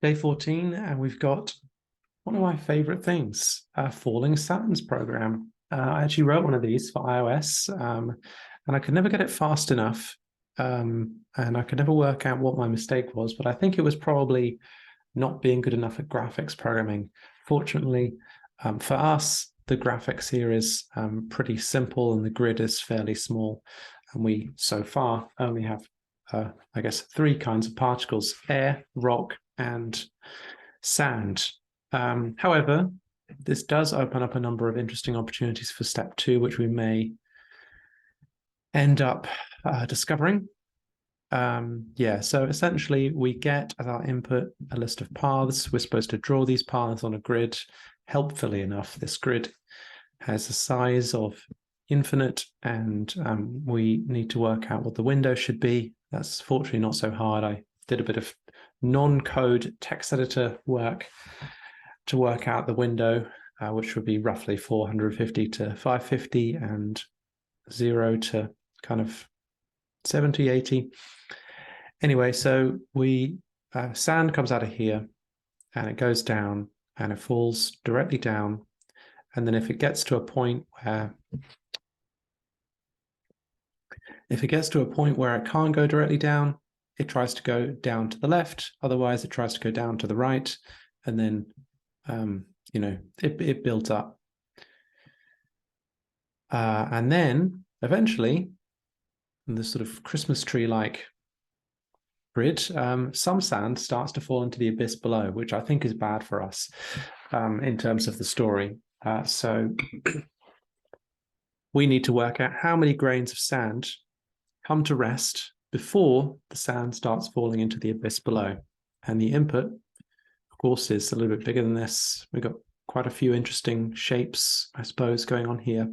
Day 14, and we've got one of my favorite things, Falling Sands program. I actually wrote one of these for iOS, and I could never get it fast enough, and I could never work out what my mistake was, but I think it was probably not being good enough at graphics programming. Fortunately, for us, the graphics here is pretty simple and the grid is fairly small. And we, so far, only have, I guess, three kinds of particles: air, rock, and sand. However, this does open up a number of interesting opportunities for step 2, which we may end up discovering. So essentially we get as our input a list of paths. We're supposed to draw these paths on a grid. Helpfully enough, this grid has a size of infinite, and we need to work out what the window should be. That's fortunately not so hard. I did a bit of non-code text editor work to work out the window, which would be roughly 450 to 550 and 0 to kind of 70, 80. Anyway, so we sand comes out of here and it goes down and it falls directly down. And then if it gets to a point where it can't go directly down, it tries to go down to the left. Otherwise, it tries to go down to the right. And then, it builds up. And then eventually, in this sort of Christmas tree-like grid, some sand starts to fall into the abyss below, which I think is bad for us in terms of the story. So we need to work out how many grains of sand come to rest before the sand starts falling into the abyss below. And the input, of course, is a little bit bigger than this. We've got quite a few interesting shapes, I suppose, going on here.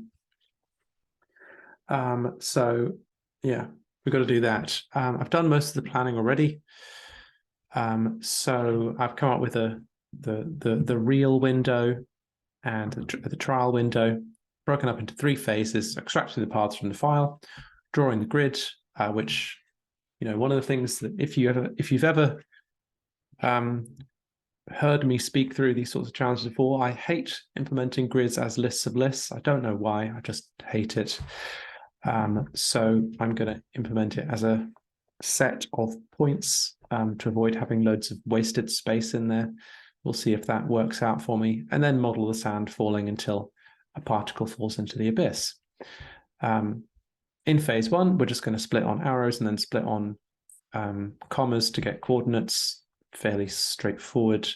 We've got to do that. I've done most of the planning already. So I've come up with the real window and the trial window, broken up into 3 phases: extracting the paths from the file, drawing the grid, which, one of the things that if you've ever heard me speak through these sorts of challenges before, I hate implementing grids as lists of lists. I don't know why, I just hate it. So I'm going to implement it as a set of points to avoid having loads of wasted space in there. We'll see if that works out for me, and then model the sand falling until a particle falls into the abyss. In phase 1, we're just going to split on arrows and then split on commas to get coordinates. Fairly straightforward.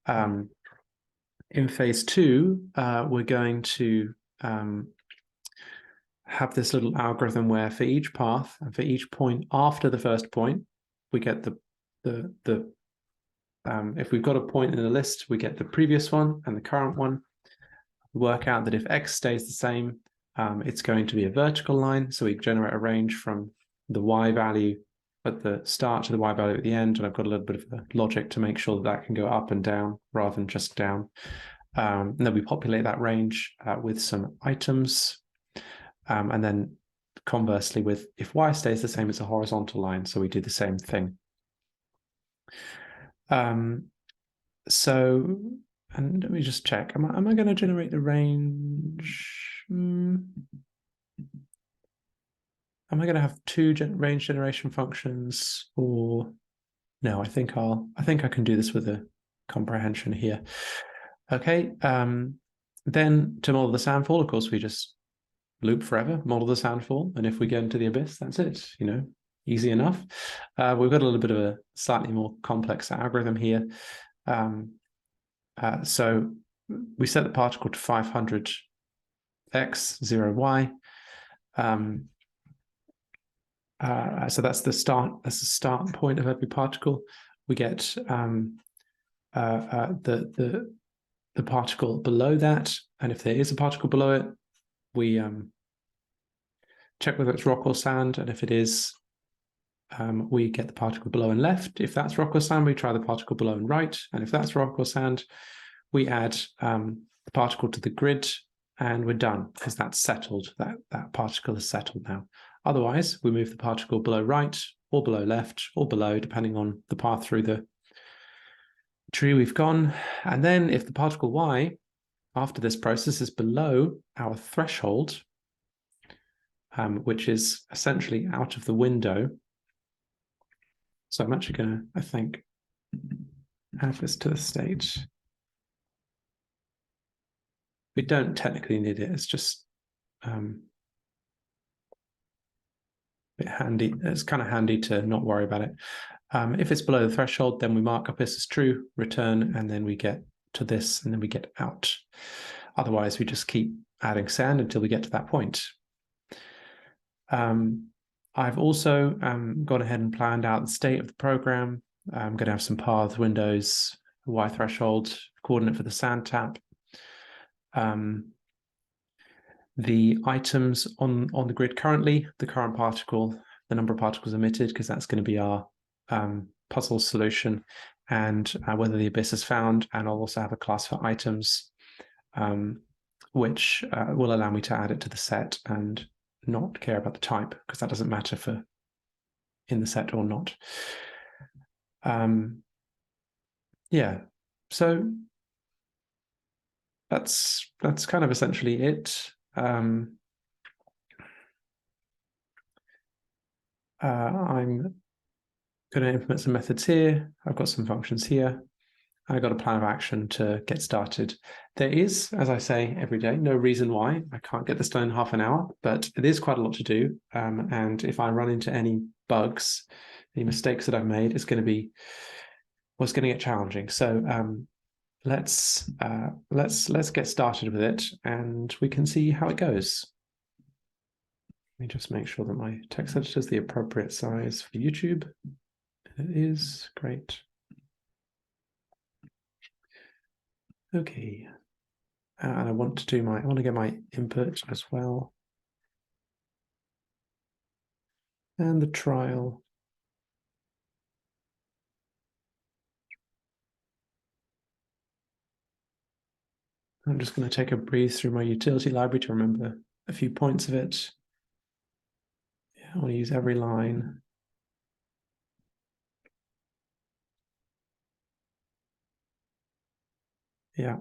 In phase 2, we're going to have this little algorithm where for each path and for each point after the first point, we get if we've got a point in the list, we get the previous one and the current one. We work out that if x stays the same, it's going to be a vertical line. So we generate a range from the y value at the start to the y value at the end. And I've got a little bit of a logic to make sure that can go up and down rather than just down. And then we populate that range with some items. And then conversely, if y stays the same, it's a horizontal line. So we do the same thing. And let me just check. Am I going to generate the range? Am I going to have 2 range generation functions, or no? I think I can do this with a comprehension here. Okay. Then to model the sandfall, of course, we just loop forever, model the sandfall, and if we get into the abyss, that's it. Easy enough. We've got a little bit of a slightly more complex algorithm here. So we set the particle to 500 x, 0 y. So that's the start. That's the start point of every particle. We get the particle below that, and if there is a particle below it, we check whether it's rock or sand, and if it is, we get the particle below and left. If that's rock or sand, we try the particle below and right, and if that's rock or sand, we add the particle to the grid, and we're done, because that's settled. That particle is settled now. Otherwise, we move the particle below right, or below left, or below, depending on the path through the True, we've gone. And then if the particle y after this process is below our threshold, which is essentially out of the window. So I'm actually going to, I think, add this to the state. We don't technically need it. It's just a bit handy. It's kind of handy to not worry about it. If it's below the threshold, then we mark up this as true, return, and then we get to this, and then we get out. Otherwise, we just keep adding sand until we get to that point. I've also gone ahead and planned out the state of the program. I'm going to have some paths, windows, y threshold, coordinate for the sand tap. The items on the grid currently, the current particle, the number of particles emitted, because that's going to be our puzzle solution, and whether the abyss is found. And I'll also have a class for items, which will allow me to add it to the set and not care about the type, because that doesn't matter for in the set or not. Yeah, so that's kind of essentially it. I'm going to implement some methods here. I've got some functions here. I got a plan of action to get started. There is, as I say every day, no reason why I can't get this done in half an hour, but it is quite a lot to do. And if I run into any bugs, any mistakes that I've made, it's going to be what's going to get challenging. So let's get started with it, and we can see how it goes. Let me just make sure that my text editor is the appropriate size for YouTube. It is great. Okay, and I want to get my input as well, and the trial. I'm just going to take a breeze through my utility library to remember a few points of it. Yeah, I want to use every line. Yeah,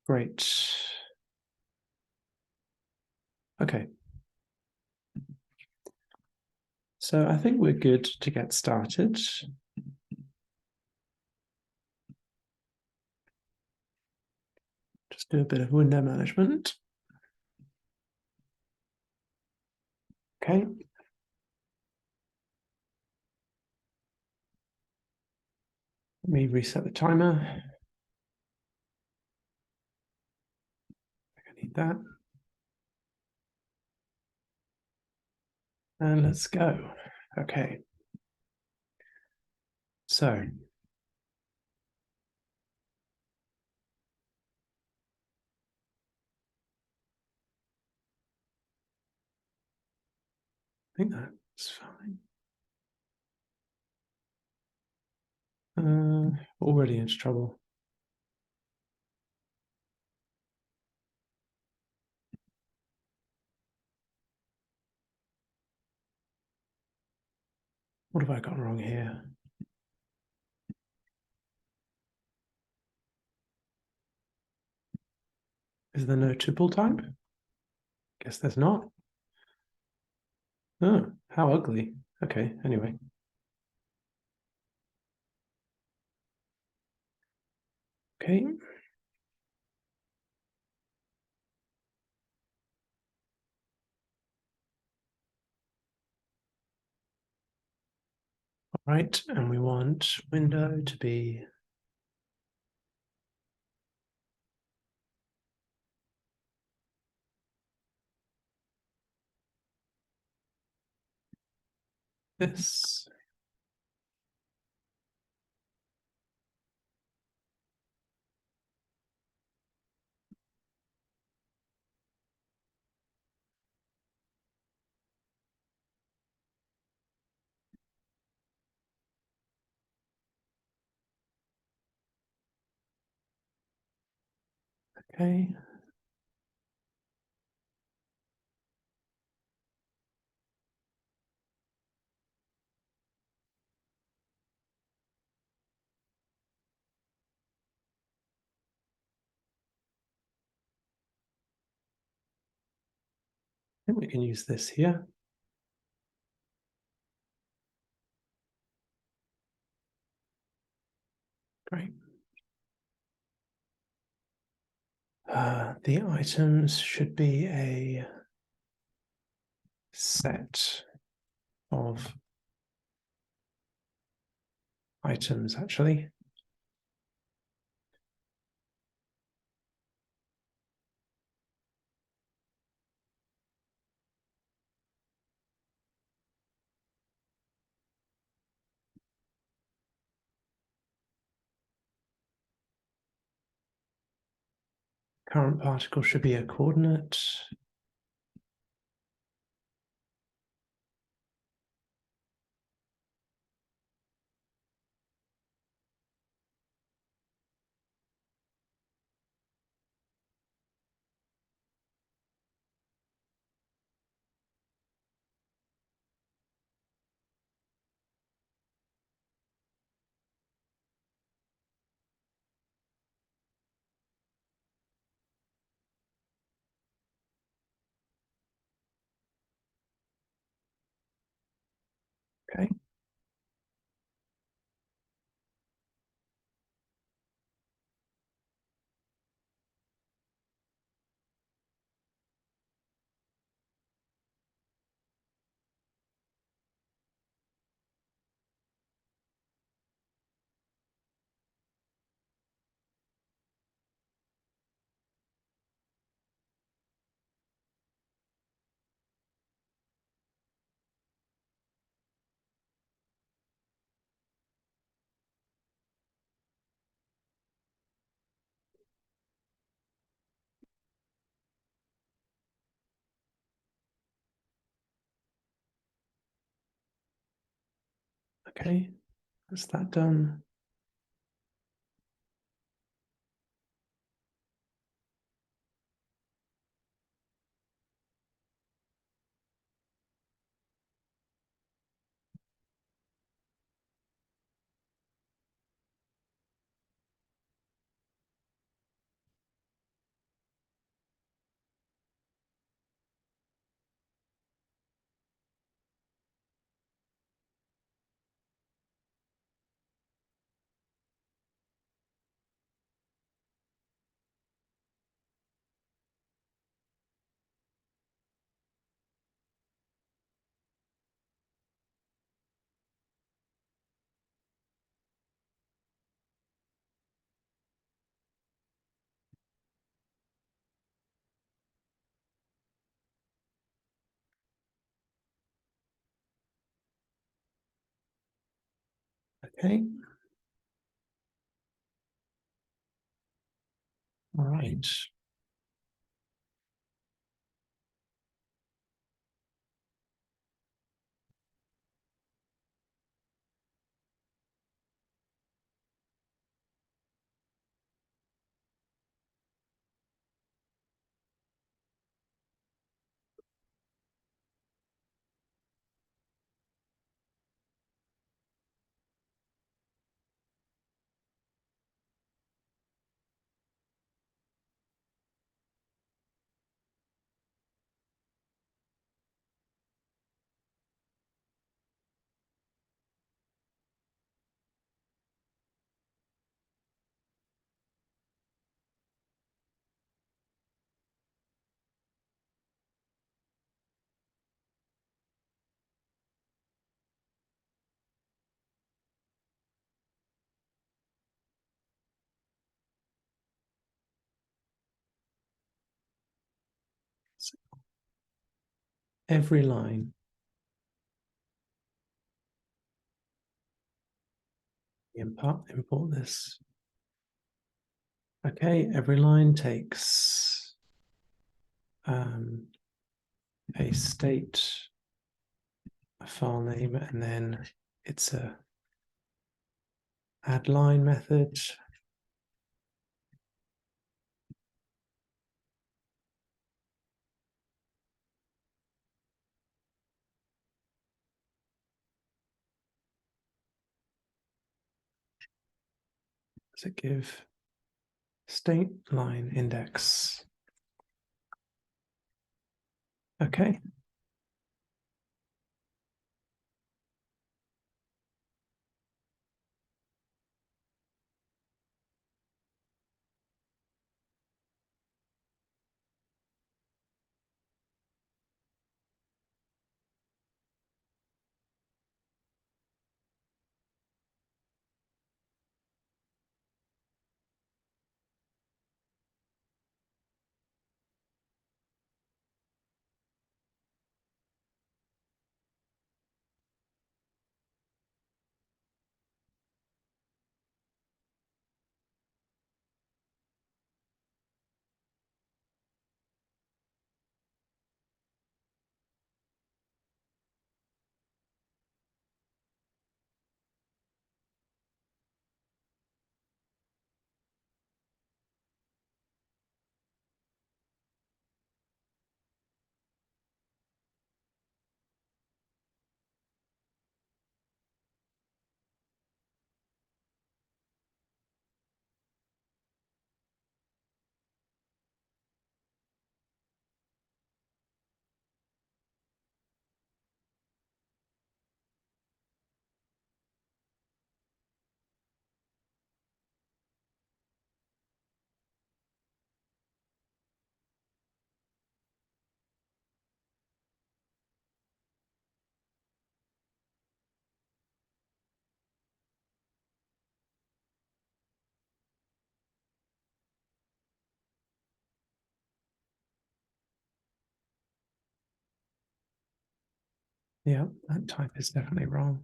great. Okay. So I think we're good to get started. Just do a bit of window management. Okay. Let me reset the timer. I need that. And let's go. Okay. So I think that's fine. Already into trouble. What have I got wrong here? Is there no tuple type? Guess there's not. Oh, how ugly. Okay, anyway. Okay. All right, and we want window to be this. Okay. think we can use this here. Great. The items should be a set of items, actually. Current particle should be a coordinate. Okay. Okay, that's that done. Okay. All right. So every line import this. Okay, every line takes a state, a file name, and then it's a add line method. Does it give state line index? Okay. Yeah, that type is definitely wrong.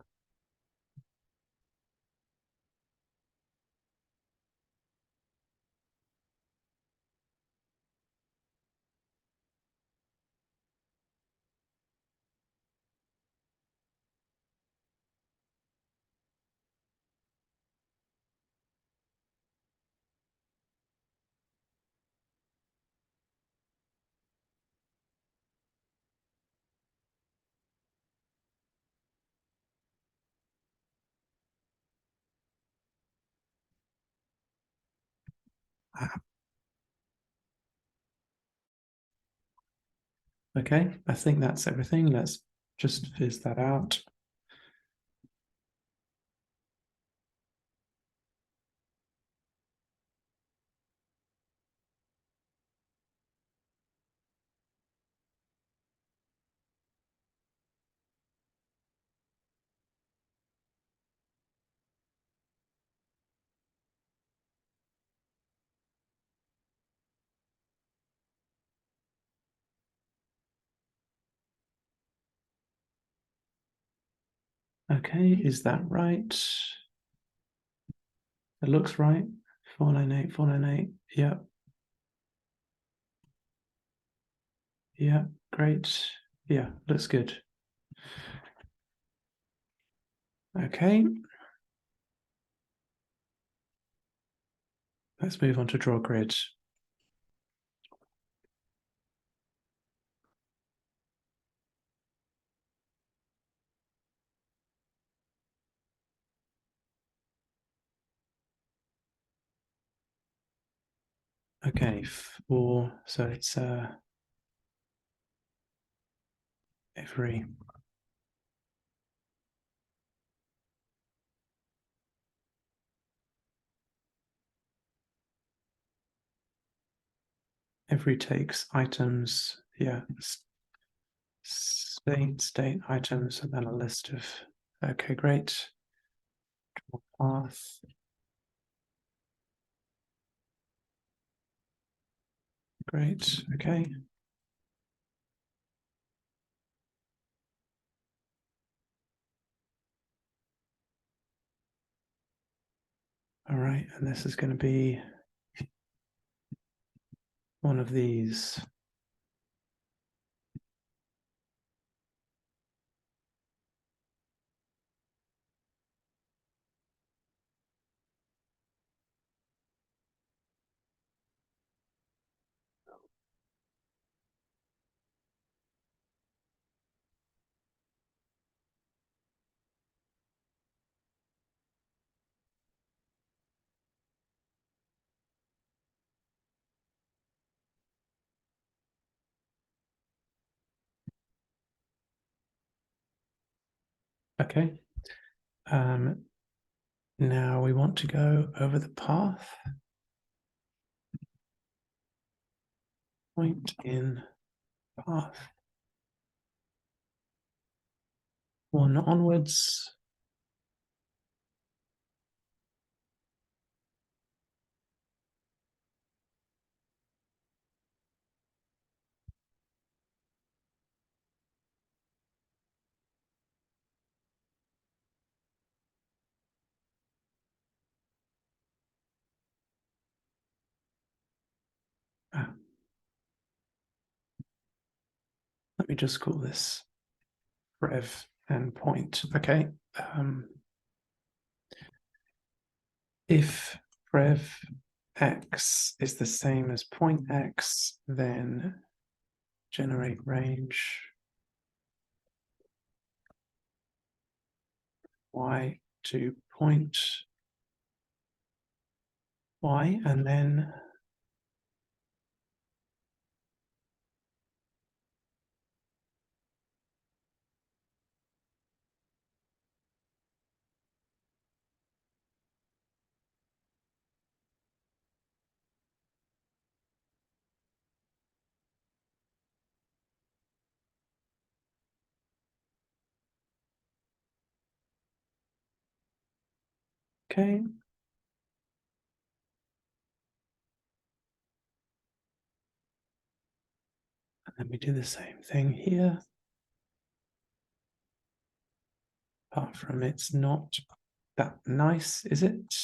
Okay, I think that's everything. Let's just fizz that out. Okay, is that right? It looks right. 498, 498. Yeah, yeah, great. Yeah, looks good. Okay, let's move on to draw grid. Okay, so it's every takes items, yeah, state items, and then a list of, okay, great. Path, great, okay. All right, and this is going to be one of these. Okay. Now we want to go over the path. Point in path 1 onwards. Let me just call this rev and point. Okay. If rev x is the same as point x, then generate range y to point y, and then okay. And then we do the same thing here. Apart from it's not that nice, is it?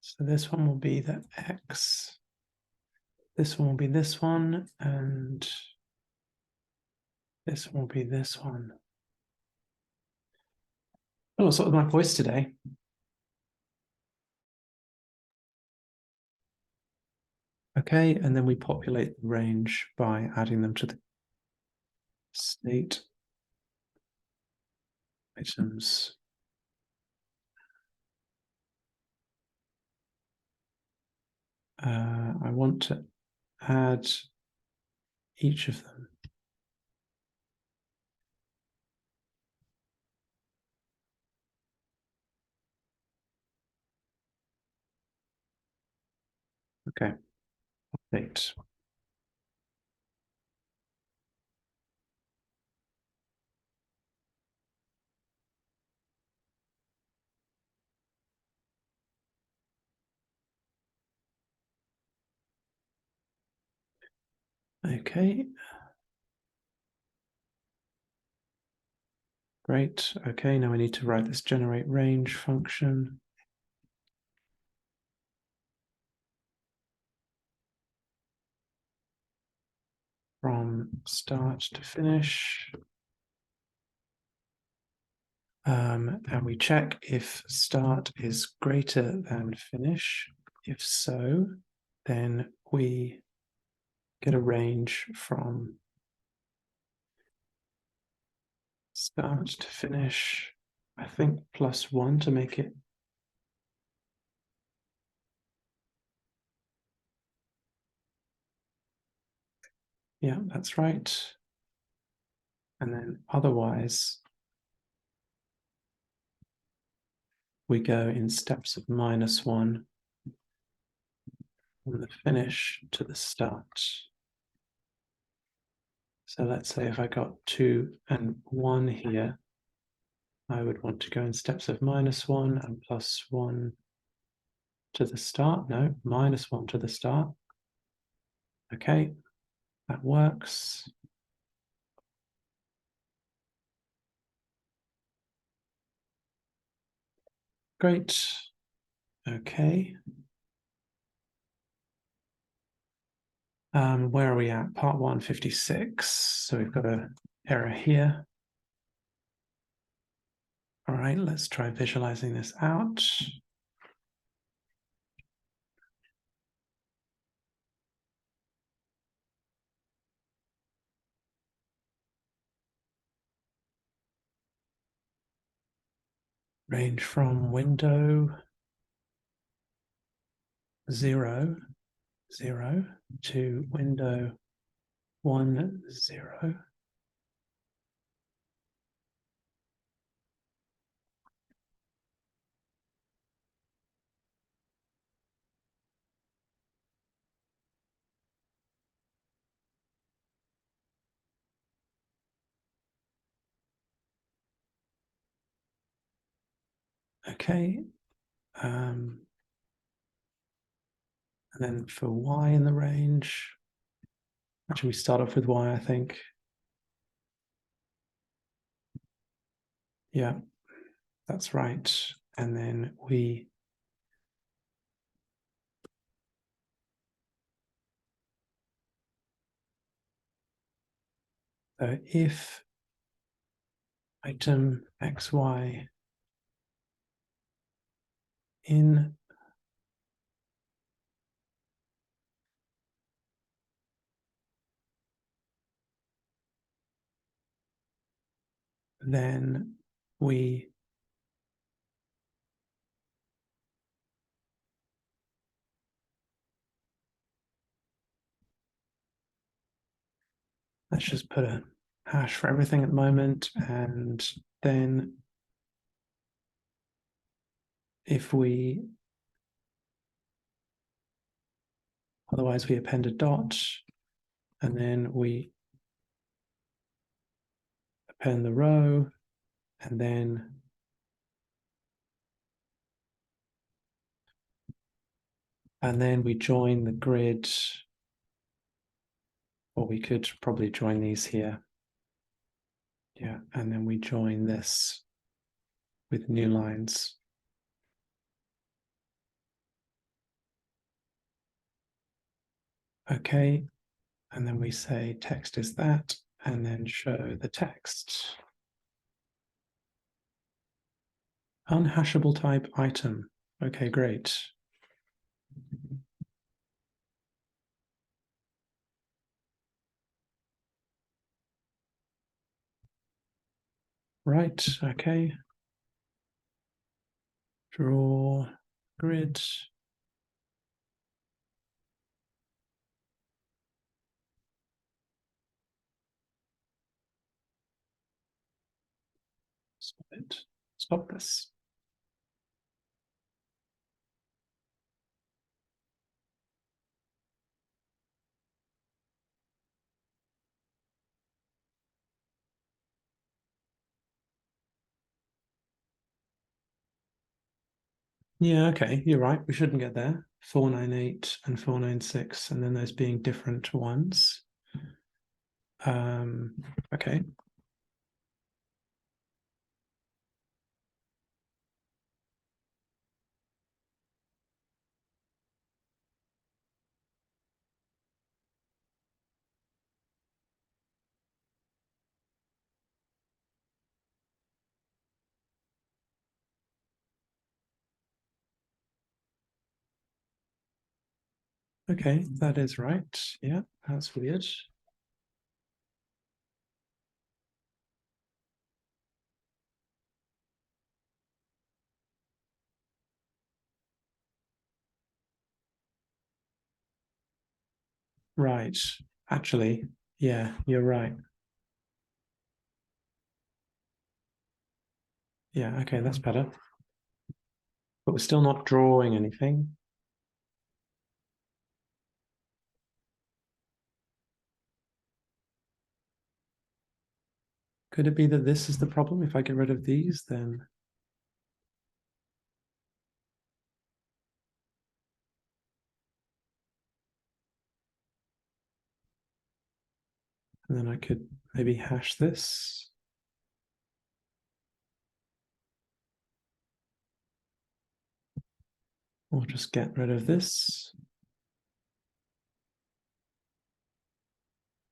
So this one will be the x. This one will be this one, and this one will be this one. Oh, what's up with my voice today? Okay, and then we populate the range by adding them to the state items. I want to add each of them. Okay, update. Okay. Great. Okay, now we need to write this generate range function. From start to finish. And we check if start is greater than finish. If so, then we get a range from start to finish, I think +1 to make it. Yeah, that's right. And then otherwise, we go in steps of -1 from the finish to the start. So let's say if I got 2 and 1 here, I would want to go in steps of -1 and +1 to the start. No, -1 to the start. Okay, that works. Great. Okay. Where are we at? Part 156. So we've got an error here. All right, let's try visualizing this out. range from window 0, 0 to window 1, 0. Okay. And then for y in the range, actually we start off with y, I think. Yeah, that's right. And then we if item xy in then we let's just put a hash for everything at the moment, and then if we otherwise we append a dot, and then we append the row, and then we join the grid, or we could probably join these here. Yeah, and then we join this with new lines. Okay, and then we say text is that, and then show the text. Unhashable type item. Okay, great. Right, okay. Draw grid. Stop it. Stop this. Yeah, okay, you're right. We shouldn't get there. 498 and 496, and then those being different ones. Okay. Okay, that is right. Yeah, that's weird. Right. Actually, yeah, you're right. Yeah, okay, that's better. But we're still not drawing anything. Could it be that this is the problem? If I get rid of these, then and then I could maybe hash this. Or just get rid of this.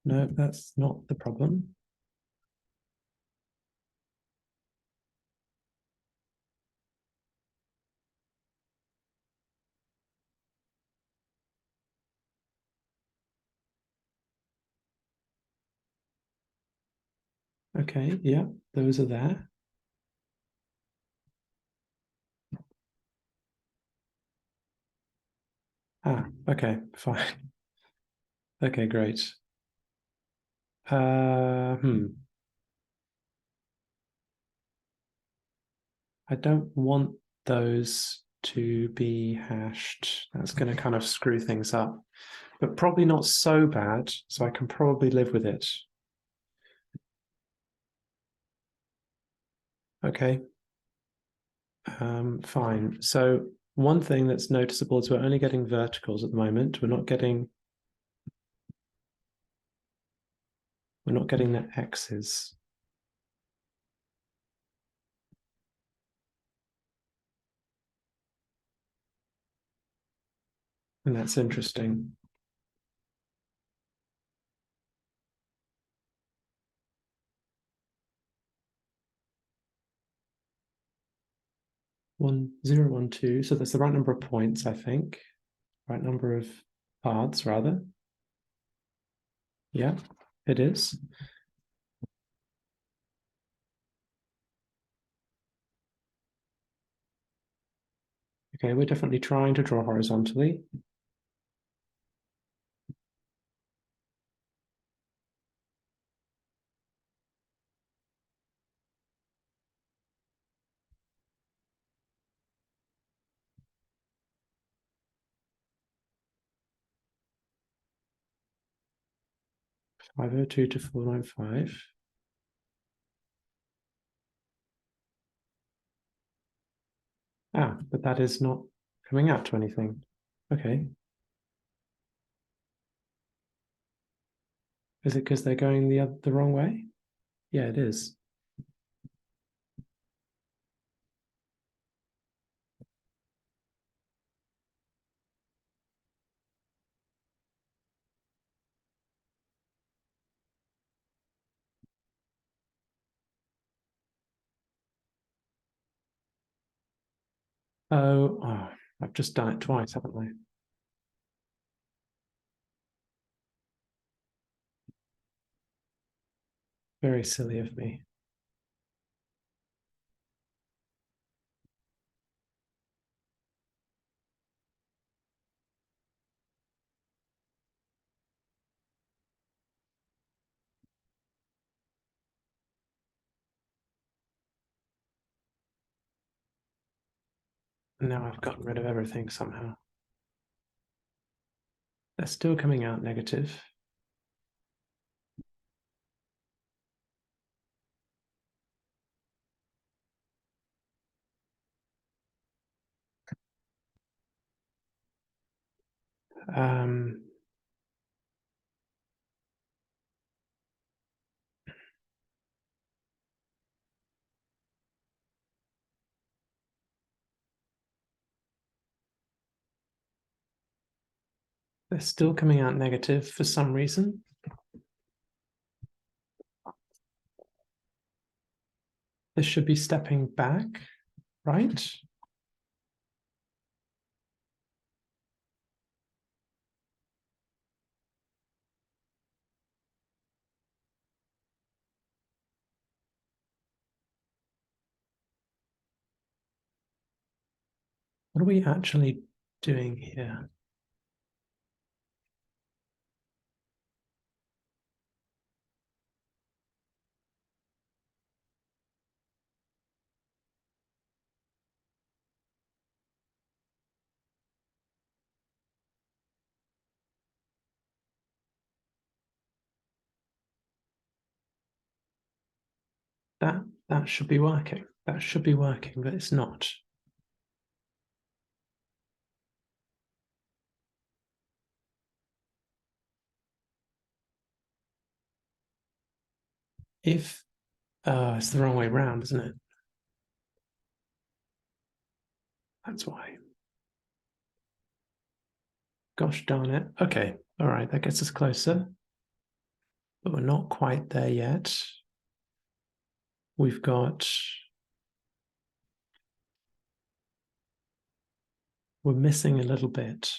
No, that's not the problem. Okay, yeah, those are there. Okay, fine. Okay, great. I don't want those to be hashed. That's going to kind of screw things up, but probably not so bad, so I can probably live with it. Okay, fine. So one thing that's noticeable is we're only getting verticals at the moment. We're not getting the x's. And that's interesting. One, zero, one, two. So that's the right number of points, I think. Right number of paths, rather. Yeah, it is. Okay, we're definitely trying to draw horizontally. Five oh two to 495. Ah, but that is not coming out to anything. Okay. Is it because they're going the wrong way? Yeah, it is. Oh, I've just done it twice, haven't I? Very silly of me. Now I've gotten rid of everything somehow. They're still coming out negative. Um, they're still coming out negative for some reason. This should be stepping back, right? What are we actually doing here? That that should be working. That should be working, but it's not. If it's the wrong way around, isn't it? That's why. Gosh darn it. Okay. All right. That gets us closer, but we're not quite there yet. We've got, we're missing a little bit.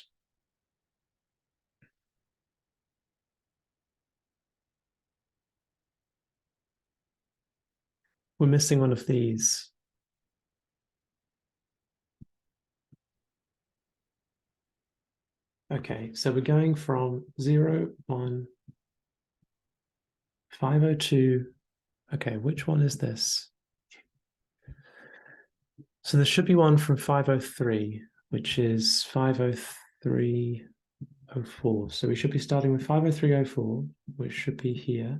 We're missing one of these. Okay, so we're going from 0, 1, 502. Okay, which one is this? So there should be one from 503, which is 50304. So we should be starting with 50304, which should be here,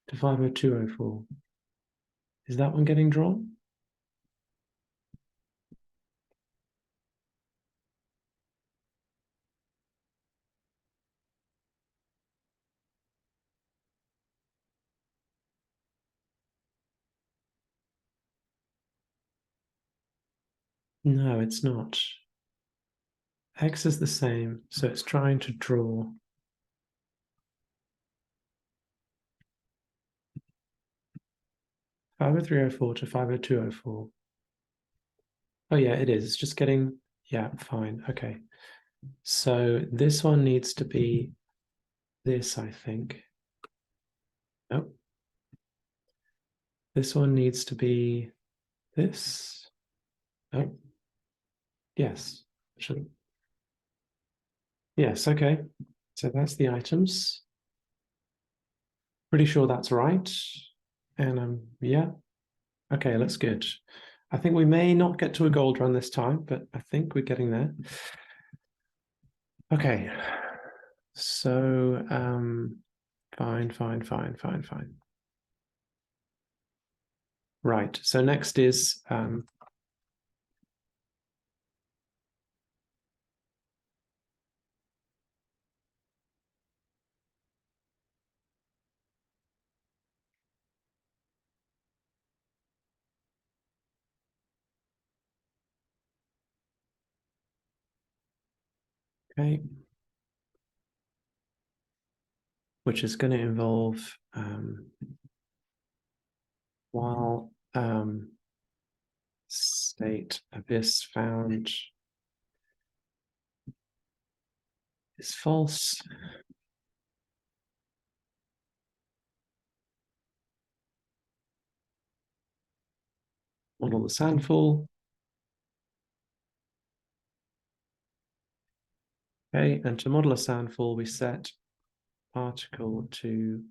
to 50204. Is that one getting drawn? No, it's not. X is the same, so it's trying to draw 50304 to 50204. Oh yeah, it is. It's just getting, yeah, fine. Okay. So this one needs to be this, I think. Nope. This one needs to be this. Oh, yes. Should. Yes, okay. So that's the items. Pretty sure that's right. And yeah, okay, that's good. I think we may not get to a gold run this time, but I think we're getting there. Okay. So fine. Right. So next is okay, which is going to involve while state abyss found is false. Model the sandfall. Okay, and to model a sandfall, we set particle to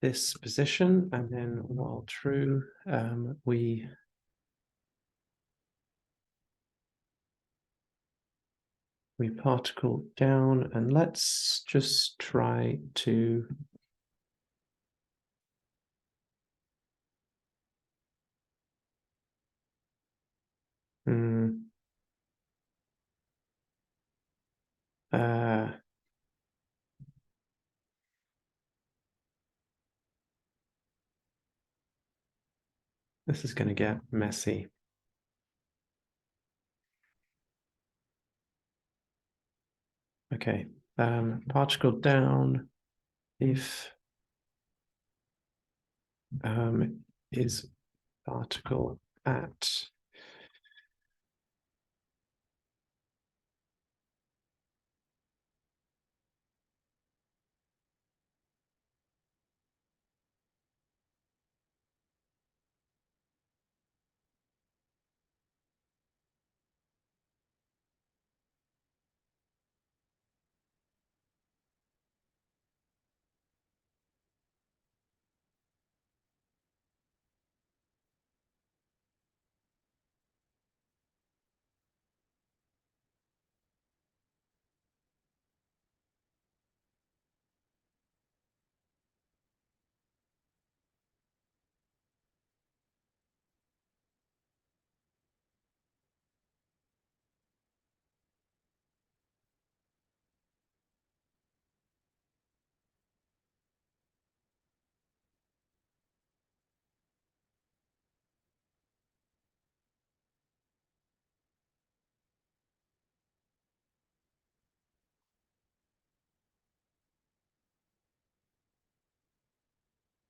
this position, and then while true, we particle down, and let's just try to uh, this is going to get messy. Okay, particle down if is particle at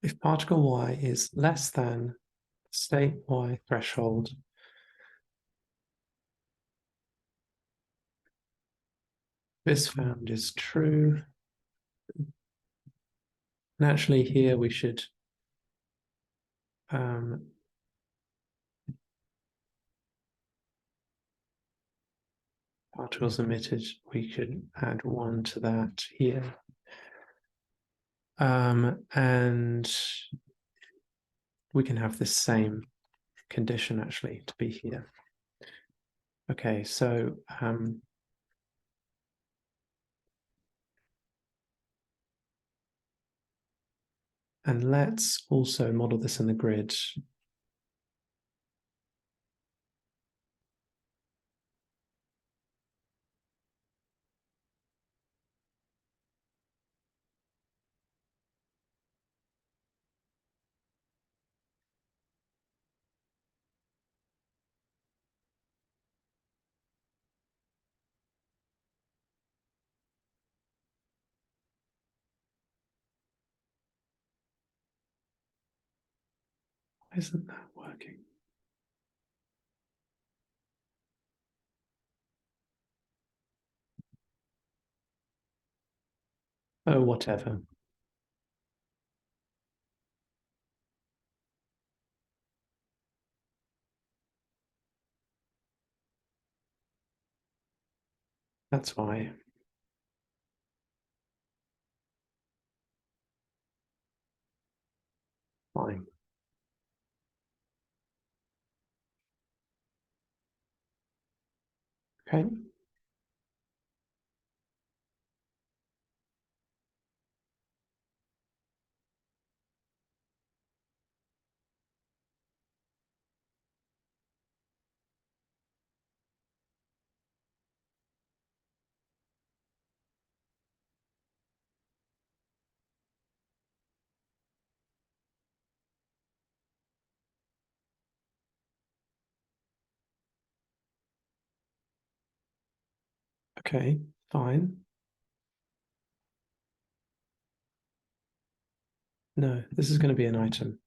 if particle y is less than state y threshold. This found is true. And actually here we should particles emitted, we could add 1 to that here. And we can have this same condition actually to be here. Okay, so and let's also model this in the grid. Why isn't that working? Oh, whatever. That's why. Fine. Okay. Okay, fine. No, this is going to be an item.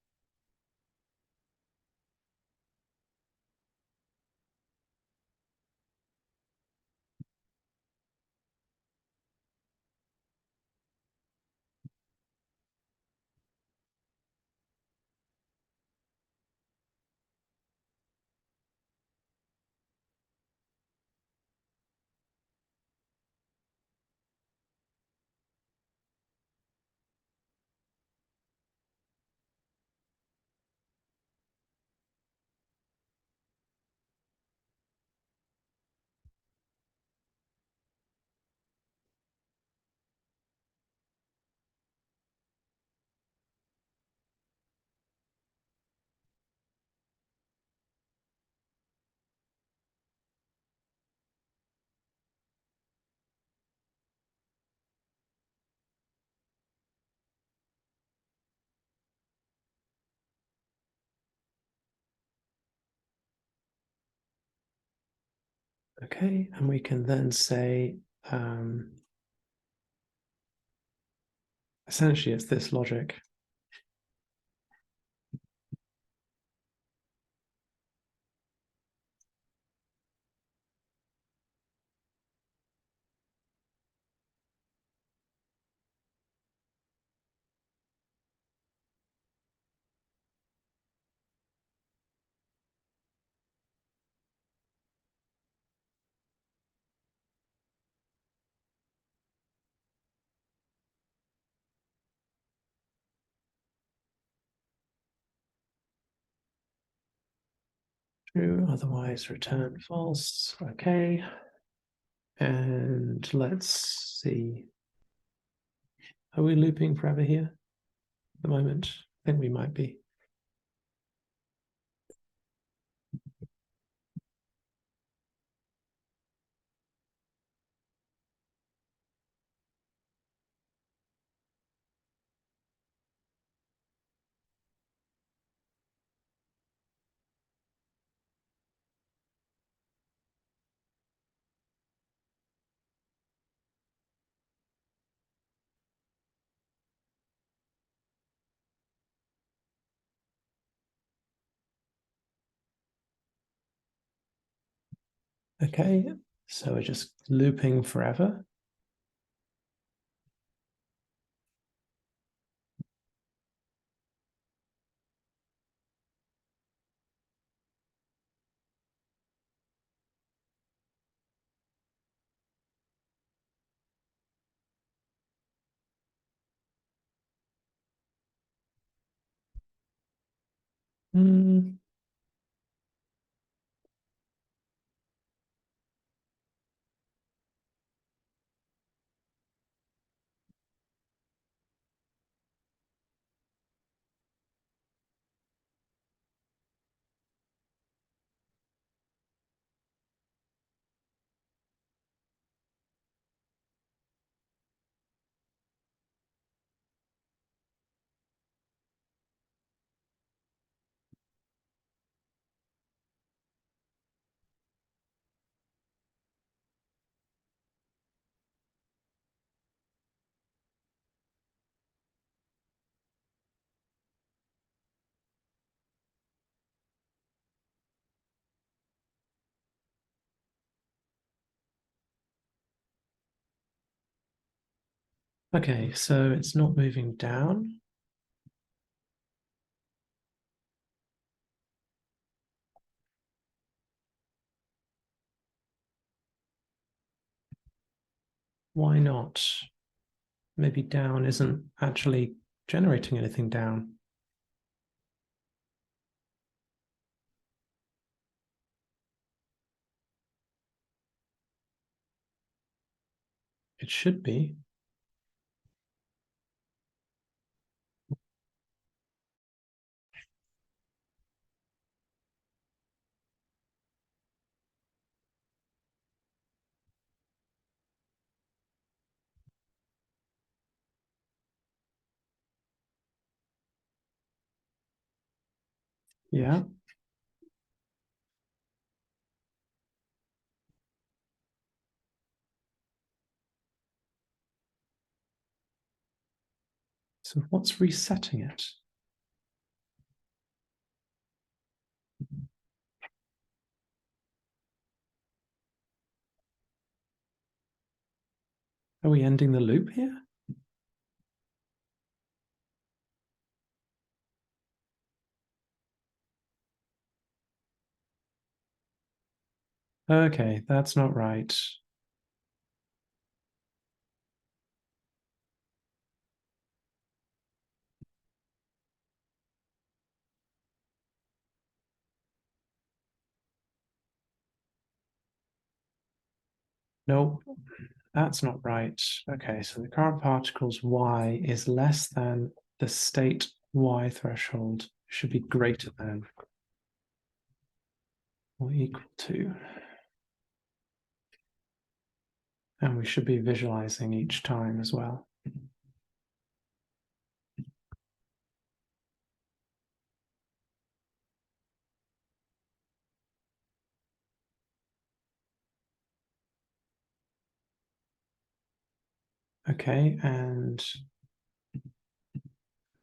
Okay, and we can then say, essentially it's this logic. True, otherwise return false. Okay. And let's see. Are we looping forever here at the moment? I think we might be. Okay, so we're just looping forever. Hmm. Okay, so it's not moving down. Why not? Maybe down isn't actually generating anything down. It should be. Yeah. So what's resetting it? Are we ending the loop here? Okay, that's not right. No, that's not right. Okay, so the current particle's y is less than the state y threshold. Should be greater than or equal to. And we should be visualizing each time as well. Okay, and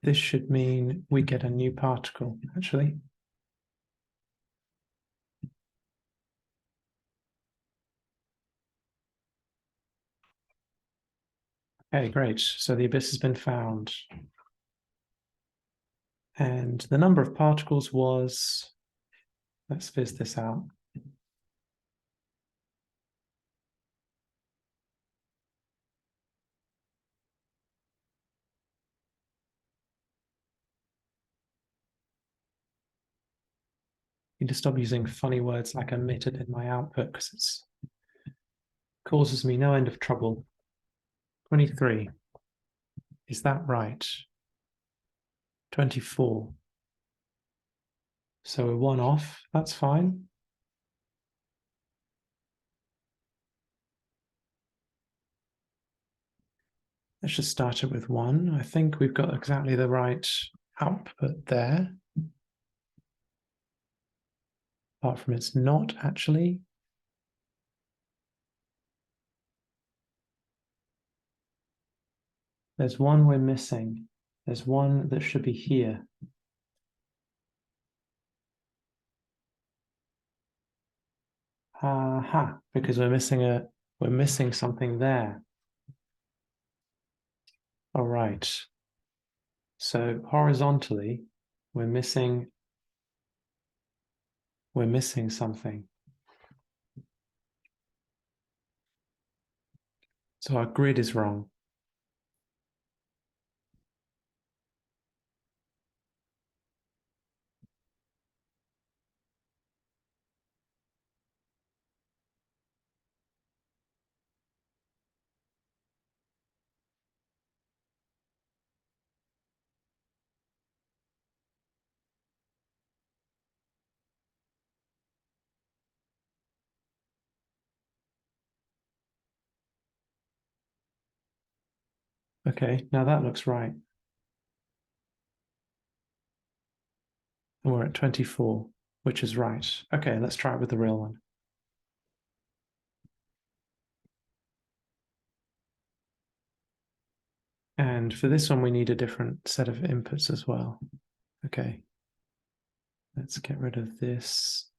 this should mean we get a new particle, actually. Okay, great. So the abyss has been found. And the number of particles was, let's fizz this out. You need to stop using funny words like emitted in my output because it causes me no end of trouble. 23. Is that right? 24. So we're one off. That's fine. Let's just start it with 1. I think we've got exactly the right output there. Apart from it's not actually. There's one we're missing. There's one that should be here. Aha, because we're missing something there. All right. So horizontally, we're missing something. So our grid is wrong. Okay, now that looks right. And we're at 24, which is right. Okay, let's try it with the real one. And for this one, we need a different set of inputs as well. Okay, let's get rid of this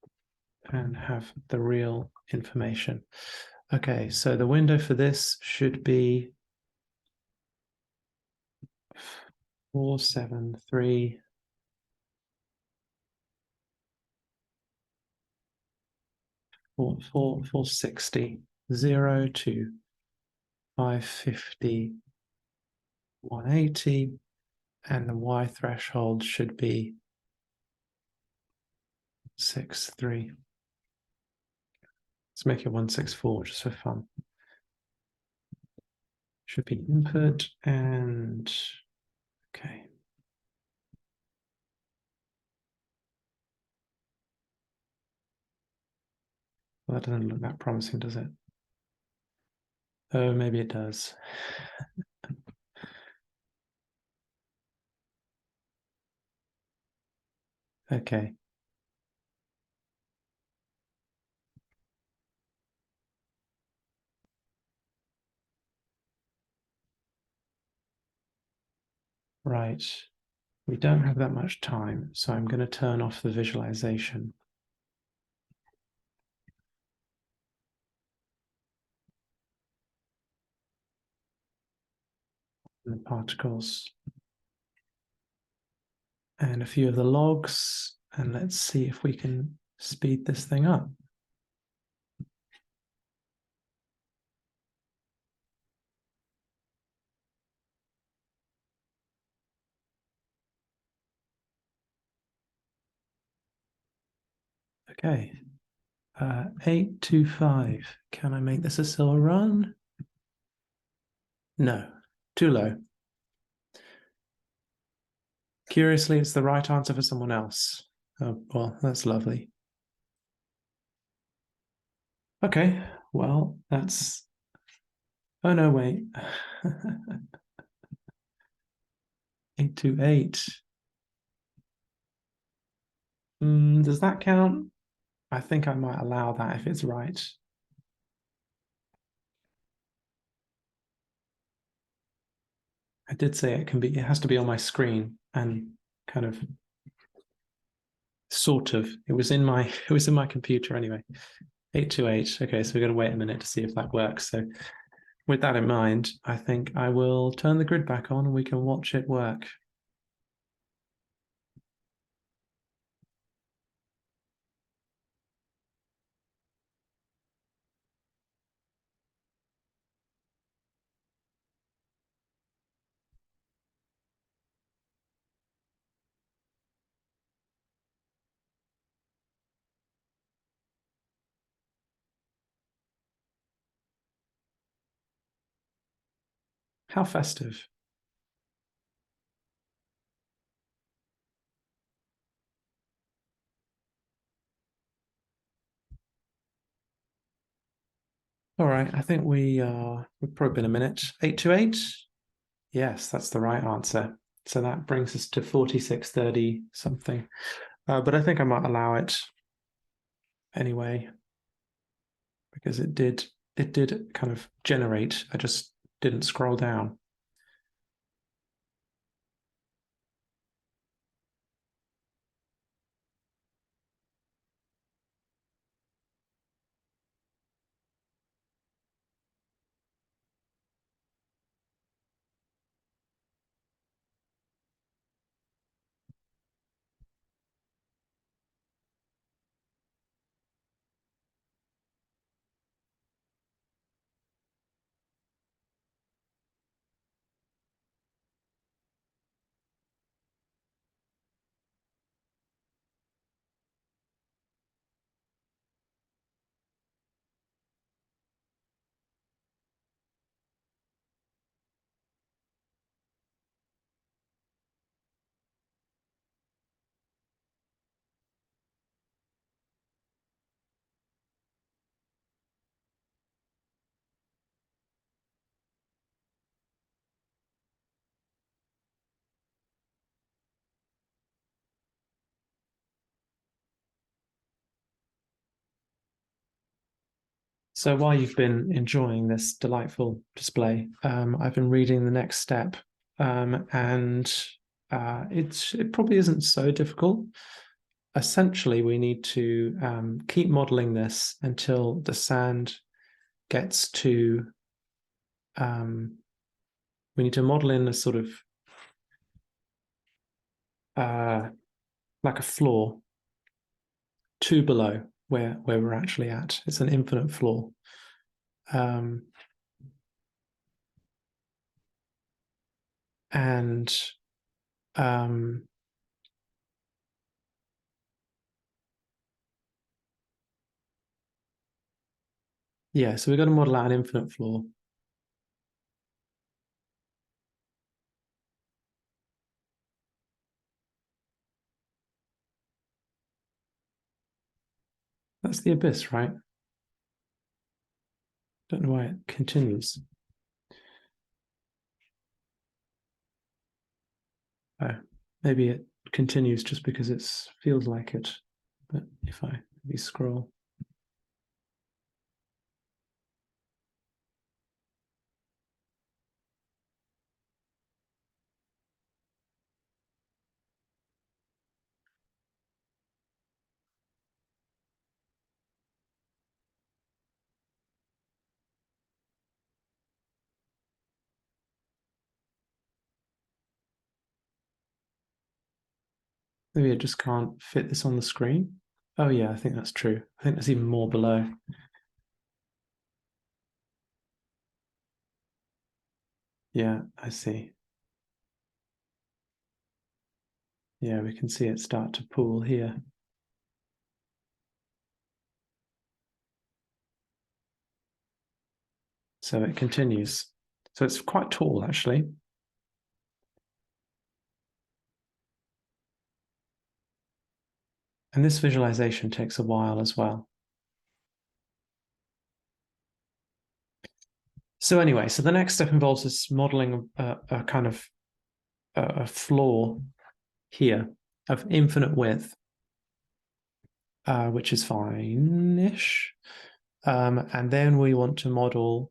and have the real information. Okay, so the window for this should be 473 460 0 to 550 180, and the Y threshold should be 63. Let's make it 164 just for fun. Should be input and okay. Well, that doesn't look that promising, does it? Oh, maybe it does. Okay. Right. We don't have that much time, so I'm going to turn off the visualization. The particles and a few of the logs, and let's see if we can speed this thing up. Okay, 825. Can I make this a silver run? No, too low. Curiously, it's the right answer for someone else. Oh, well, that's lovely. Okay, well, that's... Oh, no, wait. 828. Does that count? I think I might allow that if it's right. I did say it has to be on my screen and kind of sort of. It was in my computer anyway. 828. Okay, so we're going to wait a minute to see if that works. So with that in mind, I think I will turn the grid back on and we can watch it work. How festive. All right, I think we've probably been a minute. 828. Yes, that's the right answer. So that brings us to 4630 something. But I think I might allow it anyway because it did kind of generate. I just didn't scroll down. So while you've been enjoying this delightful display, I've been reading the next step, and it probably isn't so difficult. Essentially, we need to keep modeling this until the sand gets to. We need to model in a sort of like a floor two below where we're actually at. It's an infinite floor. And yeah, so we've got to model out an infinite floor. That's the abyss, right? Don't know why it continues. Oh, maybe it continues just because it feels like it. But if I maybe scroll. Maybe I just can't fit this on the screen. Oh yeah, I think that's true. I think there's even more below. Yeah, I see. Yeah, we can see it start to pool here. So it continues. So it's quite tall, actually. And this visualization takes a while as well. So anyway, so the next step involves us modeling a kind of a floor here of infinite width, which is fine-ish. And then we want to model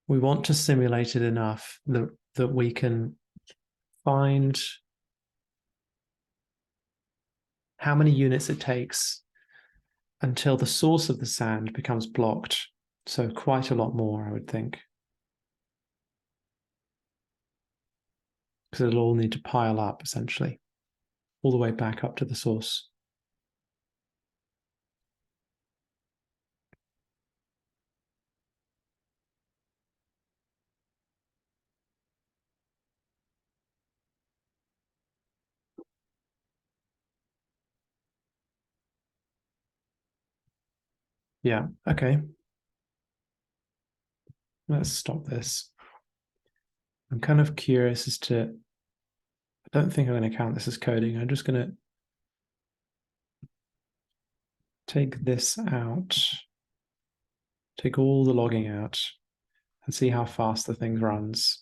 we want to simulate it enough that we can find how many units it takes until the source of the sand becomes blocked. So quite a lot more, I would think. Because it'll all need to pile up, essentially, all the way back up to the source. Yeah, okay. Let's stop this. I'm kind of curious as to, I don't think I'm going to count this as coding. I'm just going to take this out, take all the logging out, and see how fast the thing runs.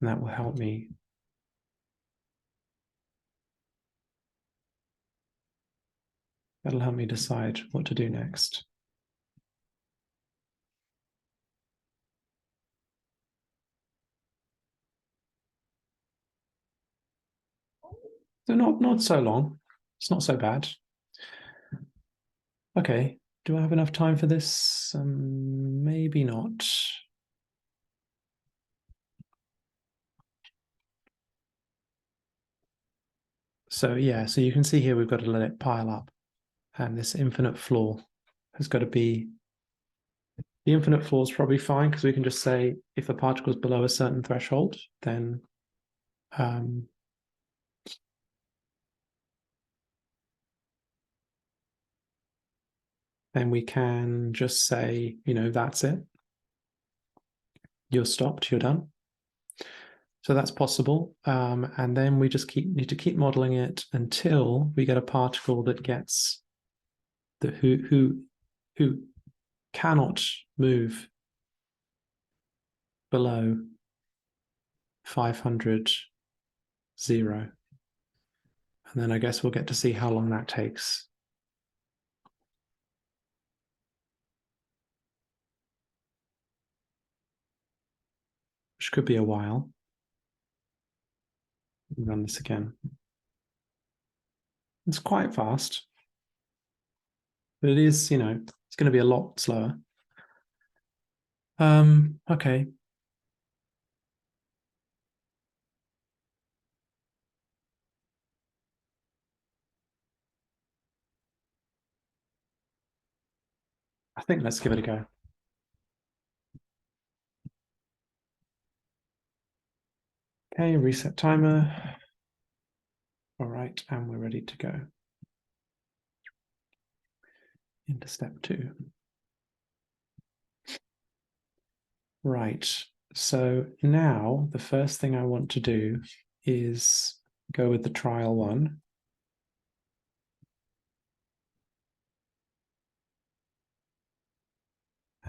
And that will help me. That'll help me decide what to do next. So not so long. It's not so bad. Okay. Do I have enough time for this? Maybe not. So yeah, so you can see here we've got to let it pile up. And this infinite floor has got to be, the infinite floor is probably fine because we can just say if the particle is below a certain threshold, then we can just say, that's it. You're stopped, you're done. So that's possible. And then we just need to keep modeling it until we get a particle that gets who cannot move below 500, 0. And then I guess we'll get to see how long that takes. Which could be a while. Run this again. It's quite fast. But it is, it's going to be a lot slower. Okay. I think let's give it a go. Okay, reset timer. All right, and we're ready to go into step 2. Right, so now the first thing I want to do is go with the trial one.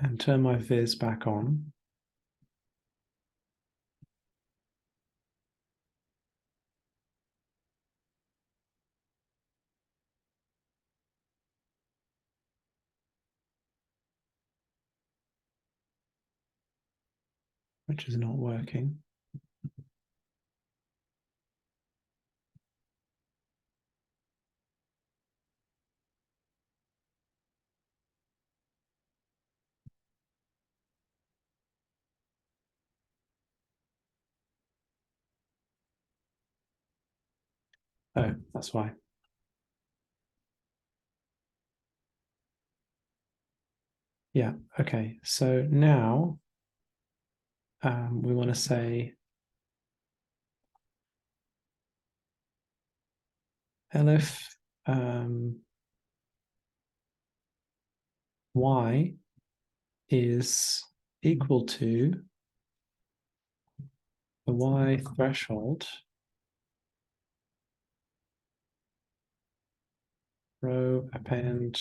And turn my viz back on. Which is not working. Oh, that's why. Yeah, okay. So now we want to say elif y is equal to the y threshold row append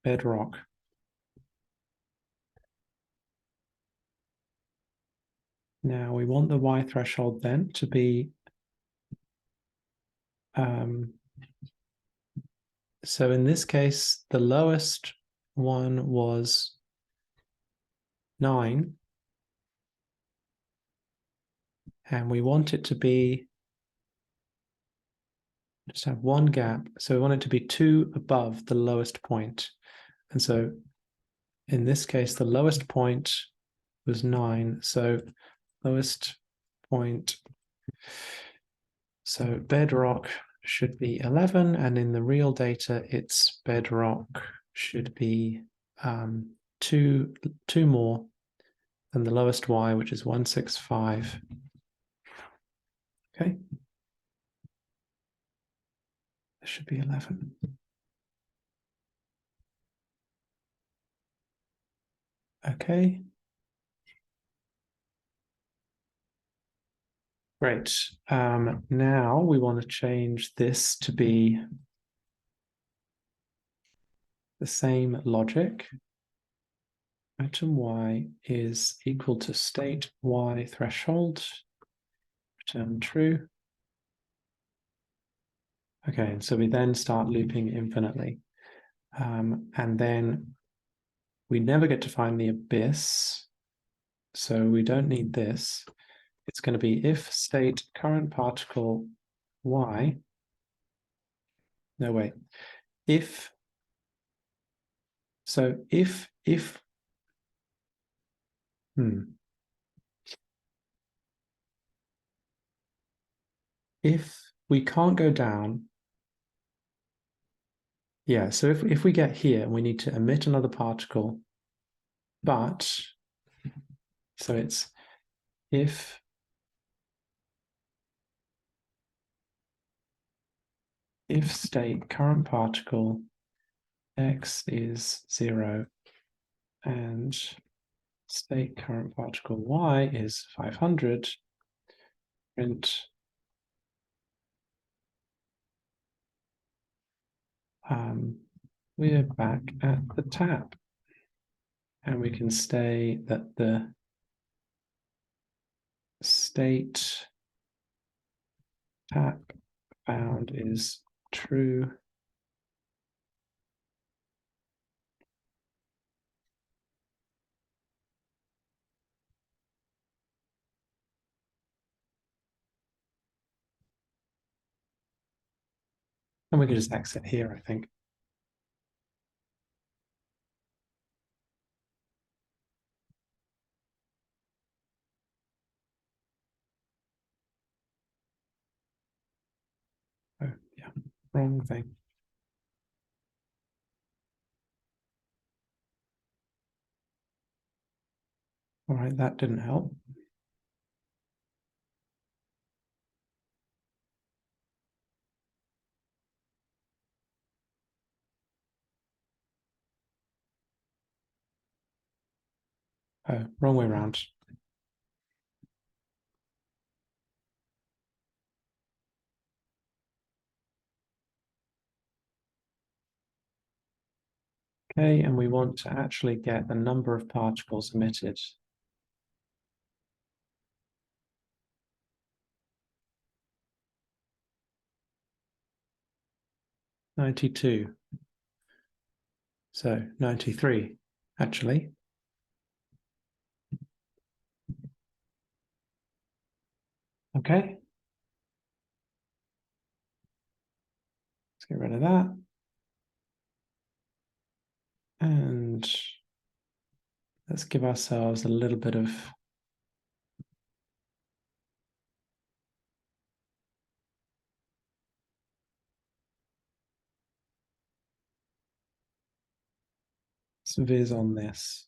bedrock. Now we want the y threshold then to be so in this case the lowest one was 9, and we want it to be just have one gap, so we want it to be 2 above the lowest point. And so in this case the lowest point was 9, so lowest point, so bedrock should be 11, and in the real data its bedrock should be 2 more than the lowest y, which is 165. Okay, this should be 11. Okay, great. Now we want to change this to be the same logic. Item y is equal to state y threshold, return true. Okay, and so we then start looping infinitely. And then we never get to find the abyss, so we don't need this. It's going to be if state current particle y, no wait, if we can't go down, yeah, so if we get here and we need to emit another particle, but, so it's if state current particle x is 0 and state current particle y is 500, print we're back at the tab. And we can say that the state tap found is true. And we can just exit here, I think. Oh, yeah, wrong thing. All right, that didn't help. Oh, wrong way around. Okay, and we want to actually get the number of particles emitted. "92. So 93, actually. Okay. Let's get rid of that. And let's give ourselves a little bit of viz on this.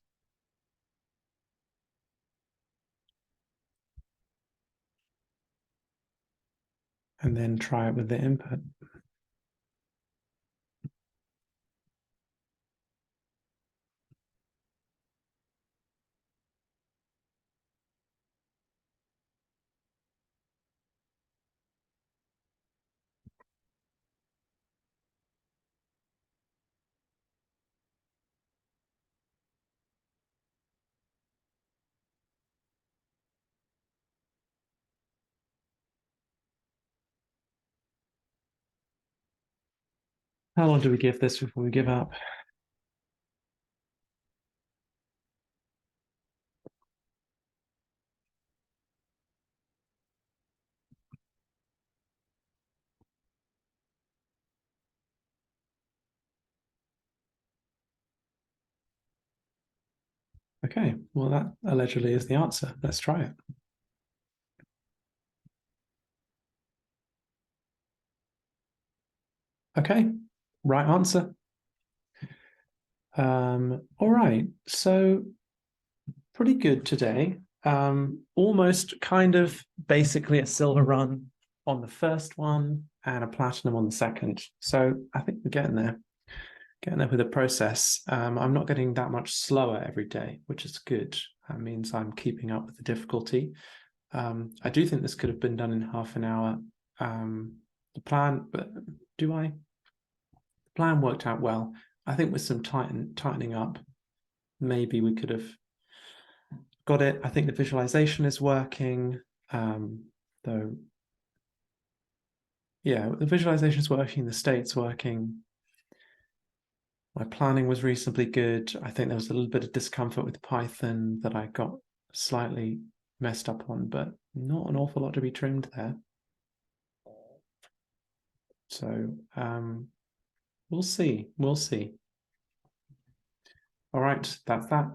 And then try it with the input. How long do we give this before we give up? Okay, well, that allegedly is the answer. Let's try it. Okay, right answer. All right, so pretty good today. Almost kind of basically a silver run on the first one and a platinum on the second. So I think we're getting there with the process. I'm not getting that much slower every day, which is good. That means I'm keeping up with the difficulty. I do think this could have been done in half an hour. The plan, but the plan worked out well. I think with some tightening up, maybe we could have got it. I think the visualization is working, though. Yeah, the visualization is working, the state's working. My planning was reasonably good. I think there was a little bit of discomfort with Python that I got slightly messed up on, but not an awful lot to be trimmed there. So we'll see. All right, that's that.